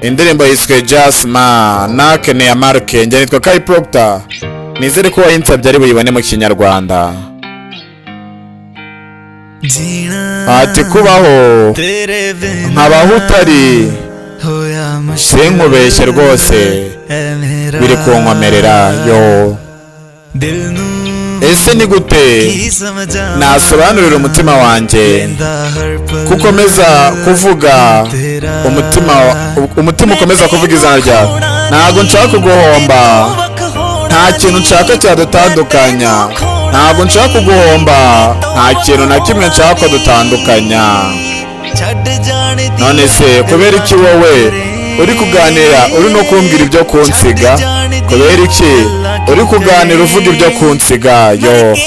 indirimbo yiswe Jasma nakene ya Mark. Njye nitwa Kai Proctor, nizere ko wayinsabye ari buyibone mu kinyarwanda. Ati kubaho nkabaho utari sinkubeshye rwose biri kunkomerera yo. Ese ni gute nasobanurira umutima wanjye kukomeza kuvuga umutima ukomeza kuvuga izina ryawe? Ntabwo nshaka kuguhomba, nta kintu nshaka cyadutandukanya. Ntabwo nshaka kuguhomba, nta kintu na kimwe nshaka ko dutandukanya. None se kubera iki wowe uri kuganira uri no kumbwira ibyo kunsiga? Kubera iki uri kuganira uvuga ibyo kunsiga yo?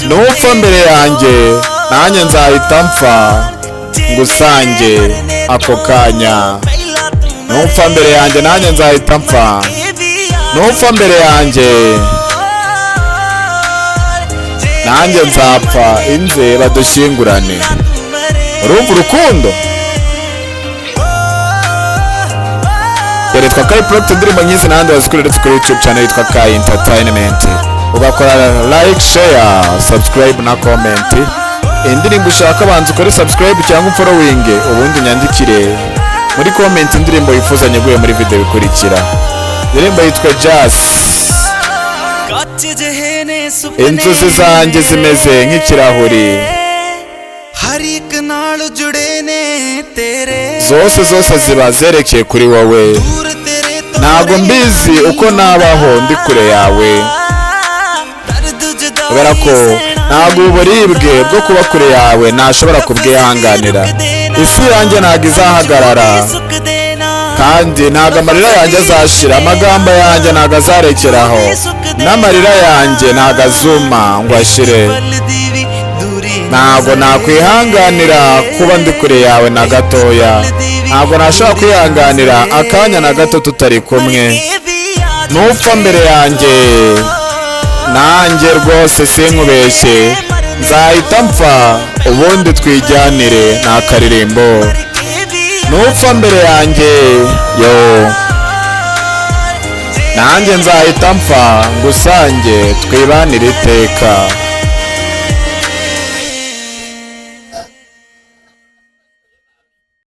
Nupfa mbere yanjye nanjye nzahita mpfa ngusange ako kanya. Nupfa mbere yanjye nanjye nzahita mpfa. Nupfa mbere yanjye nanjye nzapfa inze badushingurane. Urumva urukundo? Yitwa Kai Proctor, indirimbo nyinshi n'ahandi wazikorera kuri YouTube channel yitwa Kai Entertainment. Ugakora like, share, subscribe na comment. Indirimbo ushaka banza ukore subscribe cyangwa following, ubundi nyandikire muri comment indirimbo yifuza nyeguye muri video bikurikira. Indirimbo yitwa Jazz. Inzozi zanjye zimeze nk'ikirahuri, zose ziba zerekeye kuri wowe. Ntabwo mbizi uko nabaho ndi kure yawe, kubera ko ntabwo uburibwe bwo kuba kure yawe ntashobora kubwihanganira. Isi yanjye ntabwo izahagarara, kandi ntabwo amarira yanjye azashira. Amagambo yanjye ntabwo azarekeraho, n'amarira yanjye ntabwo azuma ngo ashire. Ntabwo nakwihanganira kuba ndi kure yawe na gatoya. Ntabwo nashobora kwihanganira akanya na gato tutari kumwe. Nupfa mbere yanjye nanjye rwose sinkubeshye nzahita mpfa ubundi twijyanire. Ni akaririmbo. Nupfa mbere yanjye yo nanjye nzahita mpfa ngusange twibanire iteka.